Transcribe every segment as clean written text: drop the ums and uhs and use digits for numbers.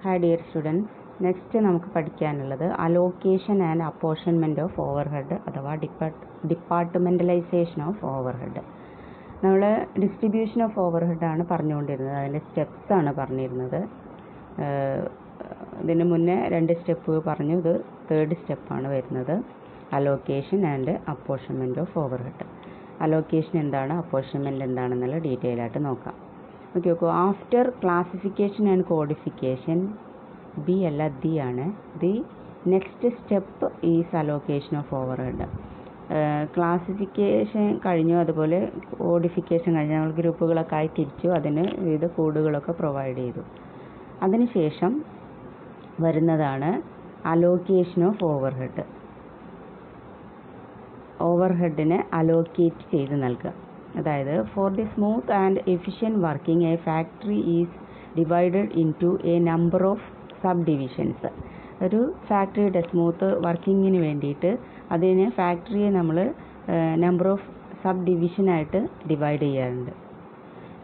Hi dear students, next നമുക്ക് പഠിക്കാനുള്ളത് allocation and apportionment of overhead അഥവാ ഡിപ്പാർട്ട്മെൻ്റലൈസേഷൻ ഓഫ് ഓവർഹെഡ്. നമ്മൾ ഡിസ്ട്രിബ്യൂഷൻ ഓഫ് ഓവർഹെഡ് ആണ് പറഞ്ഞുകൊണ്ടിരുന്നത്, അതിൻ്റെ സ്റ്റെപ്സ് ആണ് പറഞ്ഞിരുന്നത്. ഇതിന് മുന്നേ 2 സ്റ്റെപ്പ് പറഞ്ഞു, ഇത് 3rd സ്റ്റെപ്പാണ് വരുന്നത്. Allocation and apportionment of overhead. Allocation എന്താണ്, അപ്പോർഷൻമെൻറ്റ് എന്താണെന്നുള്ള ഡീറ്റെയിൽ ആയിട്ട് നോക്കാം. ഓക്കെ നോക്കൂ. After classification and codification, B അല്ല ദി ആണ്, the next step is allocation of overhead. Classification കഴിഞ്ഞു, അതുപോലെ കോഡിഫിക്കേഷൻ കഴിഞ്ഞു, നമ്മൾ ഗ്രൂപ്പുകളൊക്കെ ആയി തിരിച്ചു, അതിന് വിവിധ കോഡുകളൊക്കെ പ്രൊവൈഡ് ചെയ്തു. അതിനുശേഷം വരുന്നതാണ് അലോക്കേഷൻ ഓഫ് ഓവർഹെഡ്. ഓവർഹെഡിനെ അലോക്കേറ്റ് ചെയ്ത് നൽകുക. അതായത് for the smooth and efficient working A factory is divided into A number of sub divisions. ഒരു ഫാക്ടറിയുടെ സ്മൂത്ത് വർക്കിങ്ങിന് വേണ്ടിയിട്ട് അതിന് ഫാക്ടറിയെ നമ്മൾ നമ്പർ ഓഫ് സബ് ഡിവിഷനായിട്ട് ഡിവൈഡ് ചെയ്യാറുണ്ട്.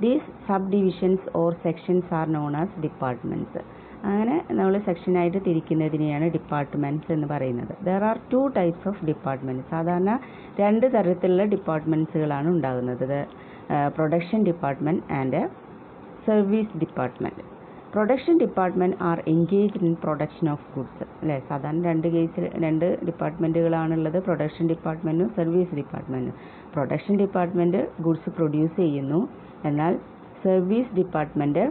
These sub divisions or sections R known as departments. അങ്ങനെ നമ്മൾ സെക്ഷനായിട്ട് തിരിക്കുന്നതിനെയാണ് ഡിപ്പാർട്ട്മെൻറ്റ്സ് എന്ന് പറയുന്നത്. There are 2 types of department. സാധാരണ 2 തരത്തിലുള്ള ഡിപ്പാർട്ട്മെൻറ്റ്സുകളാണ് ഉണ്ടാകുന്നത്. Production department and service department. Production department are engaged in production of goods. അല്ലേ, സാധാരണ 2 ഡിപ്പാർട്ട്മെൻറ്റുകളാണുള്ളത്, പ്രൊഡക്ഷൻ ഡിപ്പാർട്ട്മെൻറ്റും സർവീസ് ഡിപ്പാർട്ട്മെൻറ്റും. പ്രൊഡക്ഷൻ ഡിപ്പാർട്ട്മെൻറ്റ് ഗുഡ്സ് പ്രൊഡ്യൂസ് ചെയ്യുന്നു, എന്നാൽ service department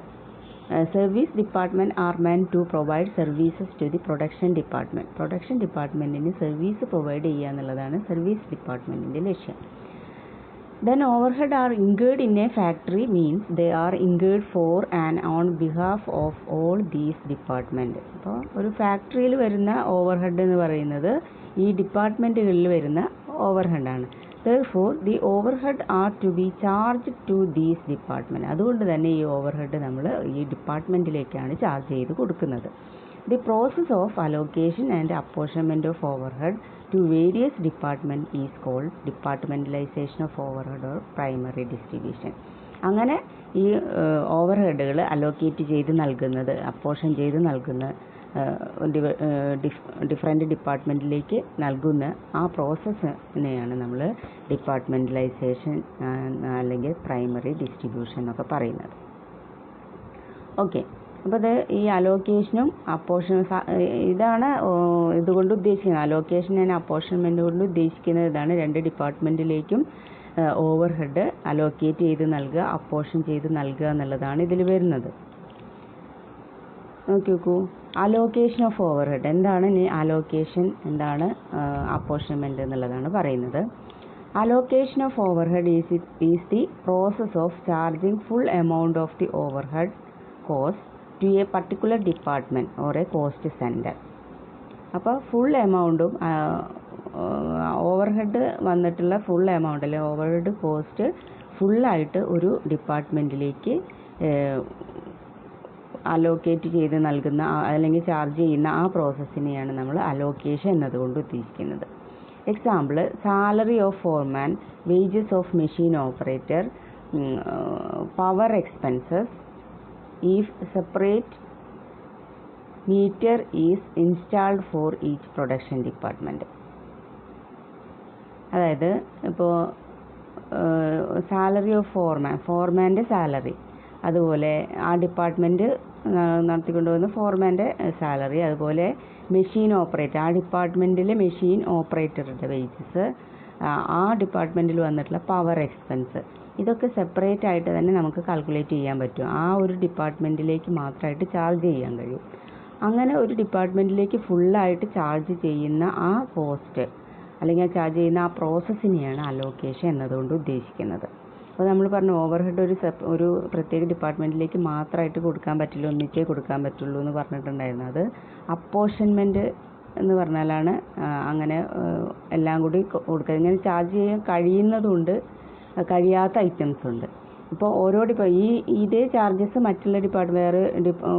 are meant to provide services to the production department. Production ഡിപ്പാർട്ട്മെൻറ്റിന് service provide ചെയ്യുക എന്നുള്ളതാണ് സർവീസ് ഡിപ്പാർട്ട്മെൻറ്റിൻ്റെ ലക്ഷ്യം. Then overhead are incurred in a factory means they are incurred for and on behalf of all these department. അപ്പോൾ ഒരു ഫാക്ടറിയിൽ വരുന്ന overhead എന്ന് പറയുന്നത് ഈ ഡിപ്പാർട്ട്മെൻറ്റുകളിൽ വരുന്ന ഓവർഹെഡാണ്. Therefore the overhead are to be charged to these department. അതുകൊണ്ട് തന്നെ ഈ ഓവർഹെഡ് നമ്മൾ ഈ ഡിപ്പാർട്ട്മെൻറ്റിലേക്കാണ് ചാർജ് ചെയ്ത് കൊടുക്കുന്നത്. The process of allocation and apportionment of overhead to various department is called departmentalization of overhead or primary distribution. അങ്ങനെ ഈ ഓവർഹെഡുകൾ അലോക്കേറ്റ് ചെയ്ത് നൽകുന്നത്, അപ്പോർഷൻ ചെയ്ത് നൽകുന്ന ഡിഫറെൻ്റ് ഡിപ്പാർട്ട്മെൻറ്റിലേക്ക് നൽകുന്ന ആ പ്രോസസ്സിനെയാണ് നമ്മൾ ഡിപ്പാർട്ട്മെൻ്റലൈസേഷൻ അല്ലെങ്കിൽ പ്രൈമറി ഡിസ്ട്രിബ്യൂഷൻ എന്നൊക്കെ പറയുന്നത്. ഓക്കെ, അപ്പോൾ അത് ഈ അലോക്കേഷനും അപ്പോർഷനും ഇതാണ് ഇതുകൊണ്ട് ഉദ്ദേശിക്കുന്നത്. അലോക്കേഷൻ ആൻഡ് അപ്പോർഷൻമെൻറ്റ് കൊണ്ട് ഉദ്ദേശിക്കുന്നത് ഇതാണ്. 2 ഡിപ്പാർട്ട്മെൻറ്റിലേക്കും ഓവർഹെഡ് അലോക്കേറ്റ് ചെയ്ത് നൽകുക, അപ്പോർഷൻ ചെയ്ത് നൽകുക എന്നുള്ളതാണ് ഇതിൽ വരുന്നത്. നോക്കി നോക്കൂ, അലോക്കേഷൻ ഓഫ് ഓവർഹെഡ് എന്താണ്, ഇനി അലോക്കേഷൻ എന്താണ്, അപ്പോർഷൻമെൻറ്റ് എന്നുള്ളതാണ് പറയുന്നത്. Allocation of overhead is the process of charging full amount of the overhead cost to a particular department or a cost centre. അപ്പോൾ ഫുൾ എമൗണ്ടും ഓവർഹെഡ് വന്നിട്ടുള്ള ഫുൾ എമൗണ്ട് അല്ലെങ്കിൽ overhead cost ഫുള്ളായിട്ട് ഒരു ഡിപ്പാർട്ട്മെൻറ്റിലേക്ക് അലോക്കേറ്റ് ചെയ്ത് നൽകുന്ന അല്ലെങ്കിൽ ചാർജ് ചെയ്യുന്ന ആ പ്രോസസ്സിനെയാണ് നമ്മൾ അലോക്കേഷൻ എന്നതുകൊണ്ട് ഉദ്ദേശിക്കുന്നത്. Example, salary of Forman, wages of machine operator, power expenses if separate meter is installed for each production department. അതായത് ഇപ്പോൾ സാലറി ഓഫ് ഫോർമാൻ്റെ സാലറി, അതുപോലെ ആ ഡിപ്പാർട്ട്മെൻറ്റ് നടത്തിക്കൊണ്ടുവന്ന ഫോർമാൻ്റെ സാലറി, അതുപോലെ മെഷീൻ ഓപ്പറേറ്റർ, ആ ഡിപ്പാർട്ട്മെൻറ്റിലെ മെഷീൻ ഓപ്പറേറ്ററുടെ വേജസ്, ആ ഡിപ്പാർട്ട്മെൻറ്റിൽ വന്നിട്ടുള്ള പവർ എക്സ്പെൻസ്, ഇതൊക്കെ സെപ്പറേറ്റ് ആയിട്ട് തന്നെ നമുക്ക് കാൽക്കുലേറ്റ് ചെയ്യാൻ പറ്റും. ആ ഒരു ഡിപ്പാർട്ട്മെൻറ്റിലേക്ക് മാത്രമായിട്ട് ചാർജ് ചെയ്യാൻ കഴിയും. അങ്ങനെ ഒരു ഡിപ്പാർട്ട്മെൻറ്റിലേക്ക് ഫുള്ളായിട്ട് ചാർജ് ചെയ്യുന്ന ആ കോസ്റ്റ് അല്ലെങ്കിൽ ചാർജ് ചെയ്യുന്ന ആ പ്രോസസ്സിനെയാണ് അലോക്കേഷൻ എന്നതുകൊണ്ട് ഉദ്ദേശിക്കുന്നത്. അപ്പോൾ നമ്മൾ പറഞ്ഞു ഓവർഹെഡ് ഒരു പ്രത്യേക ഡിപ്പാർട്ട്മെൻറ്റിലേക്ക് മാത്രമായിട്ട് കൊടുക്കാൻ പറ്റില്ല, ഒന്നിച്ചേ കൊടുക്കാൻ പറ്റുള്ളൂ എന്ന് പറഞ്ഞിട്ടുണ്ടായിരുന്നു. അത് അപ്പോർഷൻമെൻറ്റ് എന്ന് പറഞ്ഞാലാണ് അങ്ങനെ എല്ലാം കൂടി കൊടുക്കുക. ഇങ്ങനെ ചാർജ് ചെയ്യാൻ കഴിയുന്നതുണ്ട്, കഴിയാത്ത ഐറ്റംസ് ഉണ്ട്. ഇപ്പോൾ ഓരോ ഇതേ ചാർജസ് മറ്റുള്ള വേറെ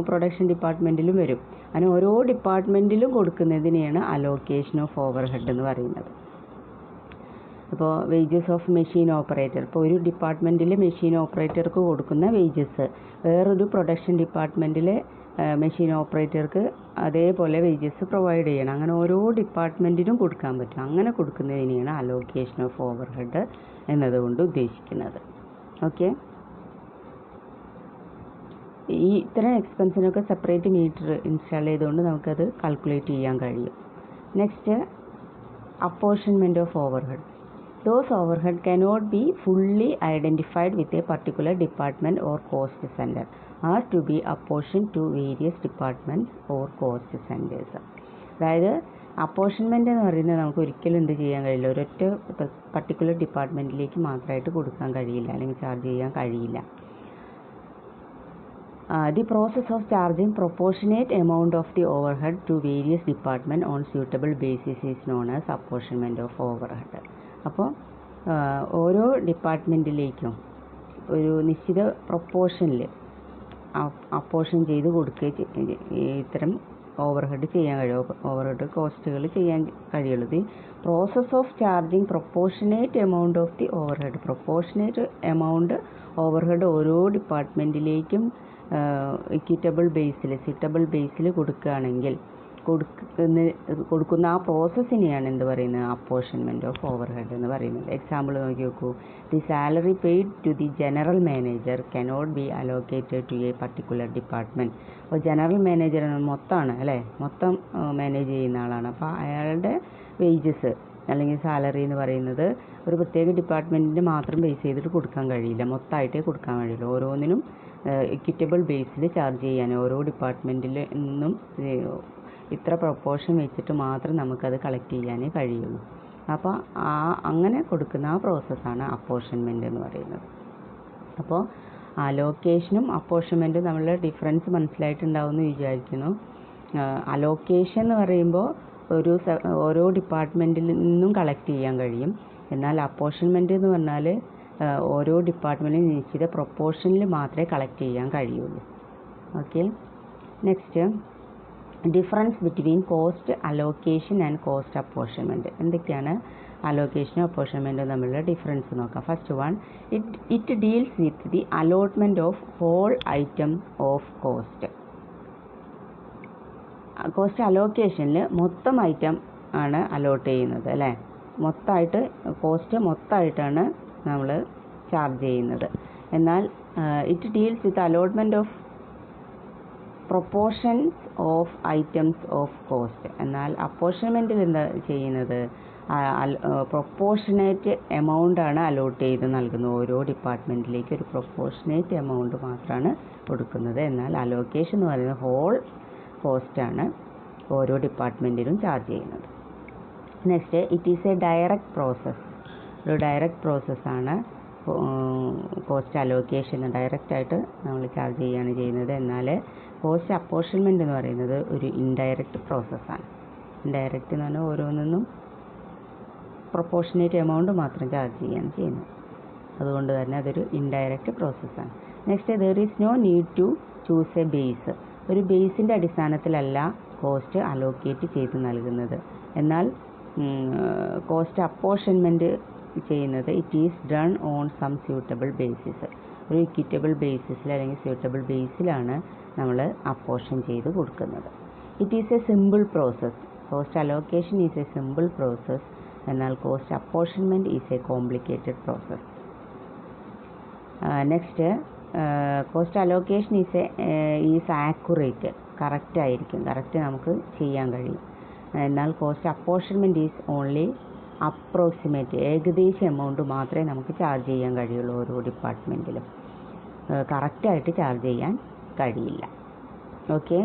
പ്രൊഡക്ഷൻ ഡിപ്പാർട്ട്മെൻറ്റിലും വരും. അങ്ങനെ ഓരോ ഡിപ്പാർട്ട്മെൻറ്റിലും കൊടുക്കുന്നതിനെയാണ് അലോക്കേഷൻ ഓഫ് ഓവർഹെഡ് എന്ന് പറയുന്നത്. ഇപ്പോൾ വേജസ് ഓഫ് മെഷീൻ ഓപ്പറേറ്റർ, ഇപ്പോൾ ഒരു ഡിപ്പാർട്ട്മെൻറ്റിൽ മെഷീൻ ഓപ്പറേറ്റർക്ക് കൊടുക്കുന്ന വേജസ് വേറൊരു പ്രൊഡക്ഷൻ ഡിപ്പാർട്ട്മെൻറ്റിലെ മെഷീൻ ഓപ്പറേറ്റർക്ക് അതേപോലെ വേജസ് പ്രൊവൈഡ് ചെയ്യണം. അങ്ങനെ ഓരോ ഡിപ്പാർട്ട്മെൻറ്റിനും കൊടുക്കാൻ പറ്റും. അങ്ങനെ കൊടുക്കുന്നതിനെയാണ് അലോക്കേഷൻ ഓഫ് ഓവർ ഹെഡ് എന്നതുകൊണ്ട് ഉദ്ദേശിക്കുന്നത്. ഓക്കെ, ഈ ഇത്തരം എക്സ്പെൻസിനൊക്കെ സെപ്പറേറ്റ് മീറ്റർ ഇൻസ്റ്റാൾ ചെയ്തുകൊണ്ട് നമുക്കത് കാൽക്കുലേറ്റ് ചെയ്യാൻ കഴിയും. Next, apportionment of overhead. Those overhead cannot be fully identified with a particular department or cost center, are to be apportioned to various departments or cost centers. അതായത് apportionment എന്ന് പറയുന്നത് നമുക്ക് ഒരിക്കലും എന്ത് ചെയ്യാൻ കഴിയില്ല, ഒരൊറ്റ പർട്ടിക്കുലർ ഡിപ്പാർട്ട്മെൻറ്റിലേക്ക് മാത്രമായിട്ട് കൊടുക്കാൻ കഴിയില്ല, അല്ലെങ്കിൽ ചാർജ് ചെയ്യാൻ കഴിയില്ല. The process of charging proportionate amount of the overhead to various department on suitable basis is known as apportionment of overhead. അപ്പോൾ ഓരോ ഡിപ്പാർട്ട്മെൻറ്റിലേക്കും ഒരു നിശ്ചിത പ്രൊപ്പോർഷനിൽ അപ്പോർഷൻ ചെയ്ത് കൊടുക്കുക ഇത്തരം ഓവർഹെഡ് ചെയ്യാൻ കഴിയും, ഓവർഹെഡ് കോസ്റ്റുകൾ ചെയ്യാൻ കഴിയുള്ളൂ. The process of charging proportionate amount of the overhead, proportionate amount overhead ഓരോ ഡിപ്പാർട്ട്മെൻറ്റിലേക്കും ഇക്വിറ്റബിൾ ബേസിൽ, സ്യൂട്ടബിൾ ബേസിൽ കൊടുക്കുകയാണെങ്കിൽ കൊടുക്കുന്ന ആ പ്രോസസ്സിനെയാണ് എന്ത് പറയുന്നത്, അപ്പോർഷൻമെൻറ്റ് ഓഫ് ഓവർഹെഡ് എന്ന് പറയുന്നത്. എക്സാമ്പിൾ നോക്കി നോക്കൂ. The salary paid to the general manager cannot be allocated to a particular department. അപ്പോൾ ജനറൽ മാനേജർ മൊത്തമാണ് അല്ലേ, മൊത്തം മാനേജ് ചെയ്യുന്ന ആളാണ്. അപ്പോൾ അയാളുടെ വേജസ് അല്ലെങ്കിൽ സാലറി എന്ന് പറയുന്നത് ഒരു പ്രത്യേക ഡിപ്പാർട്ട്മെൻറ്റിന് മാത്രം ബേസ് ചെയ്തിട്ട് കൊടുക്കാൻ കഴിയില്ല, മൊത്തമായിട്ടേ കൊടുക്കാൻ കഴിയുള്ളൂ. ഓരോന്നിനും ഇക്വിറ്റബിൾ ബേസിൽ ചാർജ് ചെയ്യാൻ ഓരോ ഡിപ്പാർട്ട്മെൻറ്റിൽ നിന്നും ഇത്ര പ്രൊപ്പോർഷൻ വെച്ചിട്ട് മാത്രം നമുക്കത് കളക്ട് ചെയ്യാനേ കഴിയുള്ളൂ. അപ്പോൾ അങ്ങനെ കൊടുക്കുന്ന ആ പ്രോസസ്സാണ് അപ്പോർഷൻമെൻറ്റ് എന്ന് പറയുന്നത്. അപ്പോൾ അലോക്കേഷനും അപ്പോർഷൻമെൻറ്റും തമ്മിലുള്ള ഡിഫറൻസ് മനസ്സിലായിട്ടുണ്ടാവും എന്ന് വിചാരിക്കുന്നു. അലോക്കേഷൻ എന്ന് പറയുമ്പോൾ ഓരോ ഡിപ്പാർട്ട്മെൻറ്റിൽ നിന്നും കളക്ട് ചെയ്യാൻ കഴിയും. എന്നാൽ അപ്പോർഷൻമെൻറ്റ് എന്ന് പറഞ്ഞാൽ ഓരോ ഡിപ്പാർട്ട്മെൻറ്റിലും നിശ്ചിത പ്രൊപ്പോർഷനിൽ മാത്രമേ കളക്ട് ചെയ്യാൻ കഴിയുള്ളൂ. Okay, next, difference between cost allocation and cost apportionment. എന്തൊക്കെയാണ് അലോക്കേഷനും അപ്പോർഷൻമെൻറ്റും തമ്മിലുള്ള ഡിഫറൻസ് നോക്കാം. First one, it deals with the allotment of whole item of cost. Cost അലോക്കേഷനിൽ മൊത്തം ഐറ്റം ആണ് അലോട്ട് ചെയ്യുന്നത് അല്ലേ, മൊത്തമായിട്ട് കോസ്റ്റ് മൊത്തമായിട്ടാണ് നമ്മൾ ചാർജ് ചെയ്യുന്നത്. എന്നാൽ it deals with allotment of proportions of items of cost. എന്നാൽ അപ്പോർഷൻമെൻറ്റിൽ എന്താ ചെയ്യുന്നത്, പ്രൊപ്പോർഷനേറ്റ് എമൗണ്ട് ആണ് അലോട്ട് ചെയ്ത് നൽകുന്നത്. ഓരോ ഡിപ്പാർട്ട്മെൻറ്റിലേക്ക് ഒരു പ്രൊപ്പോർഷനേറ്റ് എമൗണ്ട് മാത്രമാണ് കൊടുക്കുന്നത്. എന്നാൽ അലോക്കേഷൻ എന്ന് പറയുന്നത് ഹോൾ കോസ്റ്റാണ് ഓരോ ഡിപ്പാർട്ട്മെൻറ്റിലും ചാർജ് ചെയ്യുന്നത്. Next, it is A direct process. ഒരു ഡയറക്റ്റ് പ്രോസസ്സാണ് കോസ്റ്റ് അലോക്കേഷൻ, ഡയറക്റ്റായിട്ട് നമ്മൾ ചാർജ് ചെയ്യുകയാണ് ചെയ്യുന്നത്. എന്നാൽ കോസ്റ്റ് അപ്പോർഷൻമെൻറ്റ് എന്ന് പറയുന്നത് ഒരു ഇൻഡയറക്റ്റ് പ്രോസസ്സാണ്. ഇൻഡയറക്റ്റ് എന്ന് പറഞ്ഞാൽ ഓരോന്നും പ്രൊപ്പോർഷനേറ്റ് എമൗണ്ട് മാത്രം ചാർജ് ചെയ്യുകയാണ് ചെയ്യുന്നത്. അതുകൊണ്ട് തന്നെ അതൊരു ഇൻഡയറക്റ്റ് പ്രോസസ്സാണ്. Next, there is no need to choose a base. ഒരു ബേസിൻ്റെ അടിസ്ഥാനത്തിലല്ല കോസ്റ്റ് അലോക്കേറ്റ് ചെയ്ത് നൽകുന്നത്. എന്നാൽ കോസ്റ്റ് അപ്പോർഷൻമെൻറ്റ് ചെയ്യുന്നത് it is done on some suitable basis. ഒരു ഇക്വിറ്റബിൾ ബേസിസിൽ അല്ലെങ്കിൽ സ്യൂട്ടബിൾ ബേസിലാണ് നമ്മൾ അപ്പോർഷൻ ചെയ്ത് കൊടുക്കുന്നത്. It is a simple process. Cost allocation is a simple process. എന്നാൽ cost apportionment is a complicated process. Next, cost allocation is accurate, correct ആയിരിക്കും, correct നമുക്ക് ചെയ്യാൻ കഴിയും. എന്നാൽ cost apportionment is only approximate, ഏകദേശ എമൗണ്ട് മാത്രമേ നമുക്ക് ചാർജ് ചെയ്യാൻ കഴിയുള്ളൂ. ഓരോ ഡിപ്പാർട്ട്മെൻറ്റിലും കറക്റ്റായിട്ട് ചാർജ് ചെയ്യാൻ കഴിയില്ല. Okay,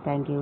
thank you.